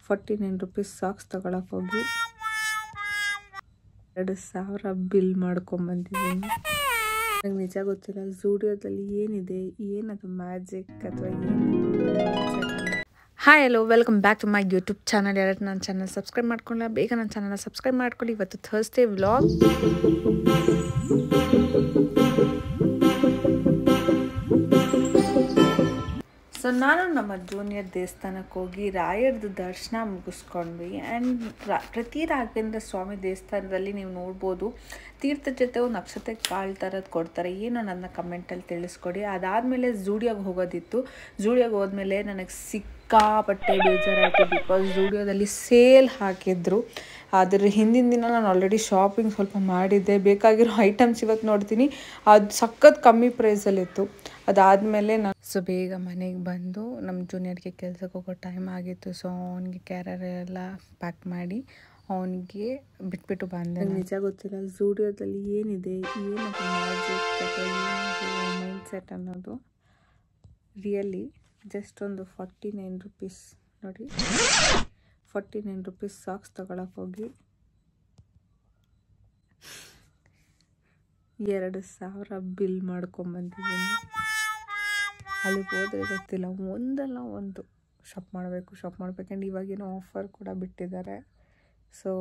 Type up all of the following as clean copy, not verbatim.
49 rupees socks ತಗೊಳಕ್ಕೆ ಹೋಗಿ 2000 bill ಮಾಡ್ಕೊಂಬಂದಿದ್ದೀನಿ. ನಂಗೆ ನಿಜ ಗೊತ್ತಿಲ್ಲ ಝೂಡಿಯೋದಲ್ಲಿ ಏನಿದೆ, ಏನದು ಮ್ಯಾಜಿಕ್ ಅಥವಾ ಏನು. Hi hello, welcome back to my YouTube channel. ಯಾರು ನನ್ನ ಚಾನಲ್ ಸಬ್ಸ್ಕ್ರೈಬ್ ಮಾಡ್ಕೊಳ್ಳ ಬೇಗ ನನ್ನ ಚಾನಲ್ನ ಸಬ್ಸ್ಕ್ರೈಬ್ ಮಾಡ್ಕೊಳ್ಳಿ. ಇವತ್ತು ಥರ್ಸ್ಡೇ ವ್ಲಾಗ್. ಸೊ ನಾನು ನಮ್ಮ ಜೂನಿಯರ್ ದೇವಸ್ಥಾನಕ್ಕೆ ಹೋಗಿ ರಾಯರದು ದರ್ಶನ ಮುಗಿಸ್ಕೊಂಡ್ವಿ. ಆ್ಯಂಡ್ ಪ್ರತಿ ರಾಘವೇಂದ್ರ ಸ್ವಾಮಿ ದೇವಸ್ಥಾನದಲ್ಲಿ ನೀವು ನೋಡ್ಬೋದು ತೀರ್ಥದ ಜೊತೆ ಒಂದು ಅಕ್ಷತೆ ಕಾಳು ಥರದ್ದು ಕೊಡ್ತಾರೆ. ಏನು ನನ್ನ ಕಮೆಂಟಲ್ಲಿ ತಿಳಿಸ್ಕೊಡಿ. ಅದಾದಮೇಲೆ ಝೂಡಿಯೋಗೆ ಹೋಗೋದಿತ್ತು. ಝೂಡಿಯೋಗೆ ಹೋದ್ಮೇಲೆ ನನಗೆ ಸಿಕ್ಕಾಪಟ್ಟೆ ಬೇಜಾರಾಯಿತು. ಬಿಕಾಸ್ ಝೂಡಿಯೋದಲ್ಲಿ ಸೇಲ್ ಹಾಕಿದ್ರು. ಅದ್ರ ಹಿಂದಿನ ದಿನ ನಾನು ಆಲ್ರೆಡಿ ಶಾಪಿಂಗ್ ಸ್ವಲ್ಪ ಮಾಡಿದ್ದೆ. ಬೇಕಾಗಿರೋ ಐಟಮ್ಸ್ ಇವತ್ತು ನೋಡ್ತೀನಿ, ಅದು ಸಖತ್ ಕಮ್ಮಿ ಪ್ರೈಸಲ್ಲಿತ್ತು. ಅದಾದಮೇಲೆ ನಾನು ಬೇಗ ಮನೆಗೆ ಬಂದು ನಮ್ಮ ಜೂನಿಯರ್ಗೆ ಕೆಲ್ಸಕ್ಕೆ ಹೋಗೋ ಟೈಮ್ ಆಗಿತ್ತು. ಸೊ ಅವನಿಗೆ ಕ್ಯಾರಿಯರ್ ಎಲ್ಲ ಪ್ಯಾಕ್ ಮಾಡಿ ಅವನಿಗೆ ಬಿಟ್ಬಿಟ್ಟು ಬಂದೆ. ನಿಜ ಗೊತ್ತಿಲ್ಲ ಝೂಡಿಯೋದಲ್ಲಿ ಏನಿದೆ, ಏನದು ಮ್ಯಾಜಿಕ್ ಅಥವಾ ಏನದು ಮೈಂಡ್ ಸೆಟ್ ಅನ್ನೋದು. ರಿಯಲಿ ಜಸ್ಟ್ ಒಂದು 49 ರೂಪೀಸ್ ನೋಡಿ, 49 ರೂಪೀಸ್ ಸಾಕ್ಸ್ ತಗೊಳಕ್ಕೆ ಹೋಗಿ 2000 ಬಿಲ್ ಮಾಡ್ಕೊಂಬಂದಿದ್ದೀನಿ. ಅಲ್ಲಿಗೆ ಹೋದರೆ ಗೊತ್ತಿಲ್ಲ ಒಂದಲ್ಲ ಒಂದು ಶಾಪ್ ಮಾಡಬೇಕಂಡು ಇವಾಗೇನೋ ಆಫರ್ ಕೂಡ ಬಿಟ್ಟಿದ್ದಾರೆ. So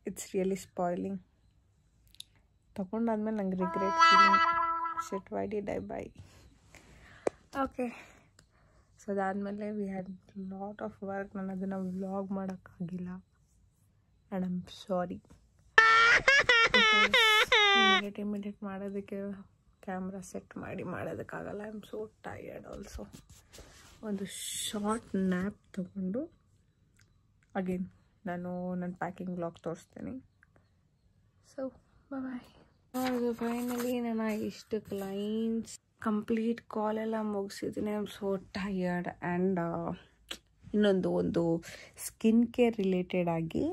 it's really spoiling. ತೊಗೊಂಡಾದ್ಮೇಲೆ ನಂಗೆ regret feeling. Shit, why did I buy. Okay, so ಅದಾದಮೇಲೆ we had lot of work. ನಾನು ಅದನ್ನು ವ್ಲಾಗ್ ಮಾಡೋಕ್ಕಾಗಿಲ್ಲ. And I am sorry. Immediate ಮಾಡೋದಕ್ಕೆ ಕ್ಯಾಮ್ರಾ ಸೆಟ್ ಮಾಡಿ ಮಾಡೋದಕ್ಕಾಗಲ್ಲ. I am so tired also. ಒಂದು ಶಾರ್ಟ್ ನ್ಯಾಪ್ ತೊಗೊಂಡು ಅಗೇನ್ ನಾನು ನನ್ನ ಪ್ಯಾಕಿಂಗ್ ವ್ಲಾಗ್ ತೋರಿಸ್ತೀನಿ. So bye. ಫೈನಲಿ ನಾನು ಇಷ್ಟು ಕ್ಲೈಂಟ್ಸ್ ಕಂಪ್ಲೀಟ್ ಕಾಲೆಲ್ಲ ಮುಗಿಸಿದ್ದೀನಿ. I am so tired. And ಇನ್ನೊಂದು ಸ್ಕಿನ್ ಕೇರ್ ರಿಲೇಟೆಡ್ ಆಗಿ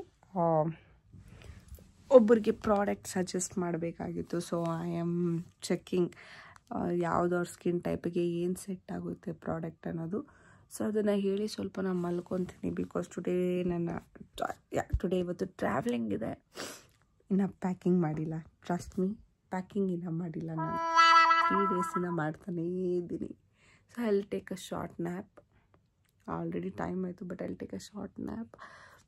ಒಬ್ಬರಿಗೆ ಪ್ರಾಡಕ್ಟ್ ಸಜೆಸ್ಟ್ ಮಾಡಬೇಕಾಗಿತ್ತು. ಸೊ ಐ ಆಮ್ ಚೆಕ್ಕಿಂಗ್ ಯಾವುದವ್ರ ಸ್ಕಿನ್ ಟೈಪಿಗೆ ಏನು ಸೆಟ್ ಆಗುತ್ತೆ ಪ್ರಾಡಕ್ಟ್ ಅನ್ನೋದು. ಸೊ ಅದನ್ನು ಹೇಳಿ ಸ್ವಲ್ಪ ನಾನು ಮಲ್ಕೊತೀನಿ. ಬಿಕಾಸ್ ಟುಡೇ ಇವತ್ತು ಟ್ರಾವೆಲಿಂಗ್ ಇದೆ. ಇನ್ನು ಪ್ಯಾಕಿಂಗ್ ಮಾಡಿಲ್ಲ. ಟ್ರಸ್ಟ್ ಮೀ, ಪ್ಯಾಕಿಂಗ್ ಇನ್ನೂ ಮಾಡಿಲ್ಲ. ನಾನು 3 ಡೇಸಿಂದ ಮಾಡ್ತಾನೇ ಇದ್ದೀನಿ. So I will take a short nap. Already time ಆಯಿತು, but I will take a short nap.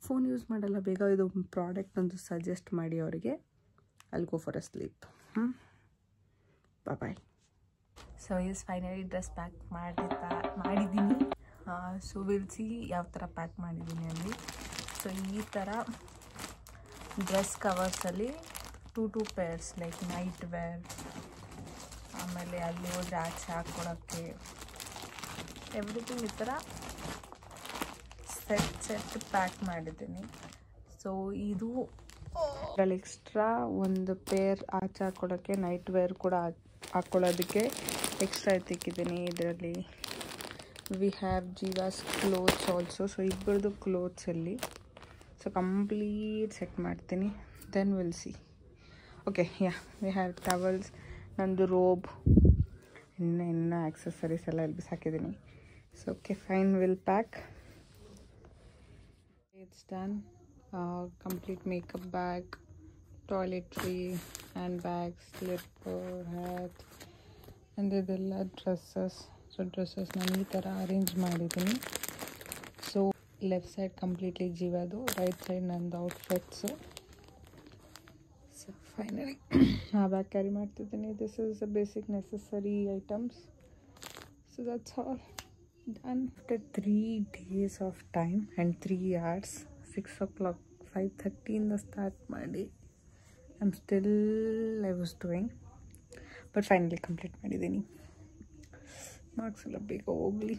Phone use ಮಾಡಲ್ಲ. ಬೇಗ ಇದು ಪ್ರಾಡಕ್ಟ್ ಒಂದು ಸಜೆಸ್ಟ್ ಮಾಡಿ ಅವರಿಗೆ. I'll go for a sleep. Bye. So is finally dress pack ಮಾಡಿದ್ದೀನಿ. So will see ಯಾವ ಥರ ಪ್ಯಾಕ್ ಮಾಡಿದ್ದೀನಿ ಅಲ್ಲಿ. ಸೊ ಈ ಥರ ಡ್ರೆಸ್ ಕವರ್ಸಲ್ಲಿ 2 ಪೇರ್ಸ್ ಲೈಕ್ ನೈಟ್ ವೇರ್, ಆಮೇಲೆ ಅಲ್ಲಿ ಹೋದರೆ ಆಚೆ ಹಾಕ್ಕೊಳಕ್ಕೆ ಎವ್ರಿಥಿಂಗ್ ಈ ಥರ ಸೆಟ್ ಪ್ಯಾಕ್ ಮಾಡಿದ್ದೀನಿ. ಸೊ ಇದು ಅದರಲ್ಲಿ ಎಕ್ಸ್ಟ್ರಾ ಒಂದು ಪೇರ್ ಆಚೆ ಹಾಕ್ಕೊಳ್ಳೋಕ್ಕೆ, ನೈಟ್ ವೇರ್ ಕೂಡ ಹಾಕ್ಕೊಳ್ಳೋದಕ್ಕೆ ಎಕ್ಸ್ಟ್ರಾ ಎತ್ತಿಕ್ಕಿದ್ದೀನಿ. ಇದರಲ್ಲಿ we have Jeeva's clothes also. So ಇಬ್ಬರದು ಕ್ಲೋತ್ಸಲ್ಲಿ ಸೊ ಕಂಪ್ಲೀಟ್ ಸೆಟ್ ಮಾಡ್ತೀನಿ. Then will see. Okay, yeah, we have towels, ನಂದು ರೋಬ್, ಇನ್ನು ಆಕ್ಸೆಸರೀಸ್ ಎಲ್ಲ ಇಲ್ಲಿ ಬಿಸಾಕಿದ್ದೀನಿ. So okay, fine, will pack. It's done. Complete makeup bag, toiletry, handbag, slipper, hat, and ಇದೆಲ್ಲ dresses. So dresses ನಾನು ಈ ಥರ ಅರೇಂಜ್ ಮಾಡಿದ್ದೀನಿ. ಸೊ ಲೆಫ್ಟ್ ಸೈಡ್ ಕಂಪ್ಲೀಟ್ಲಿ ಜೀವದು, ರೈಟ್ ಸೈಡ್ ನಂದು ಔಟ್ಫಿಟ್ಸು. ಸೊ ಫೈನಲಿ ಆ ಬ್ಯಾಗ್ ಕ್ಯಾರಿ ಮಾಡ್ತಿದ್ದೀನಿ. This is the basic necessary items. So that's all. Done. After 3 days of time and 3 hours, 6 o'clock, 5:30 in the start ಮಾಡಿ I was doing, but finally complete ಮಾಡಿದ್ದೀನಿ. Marks ಎಲ್ಲ ಬೇಗ ಹೋಗಲಿ.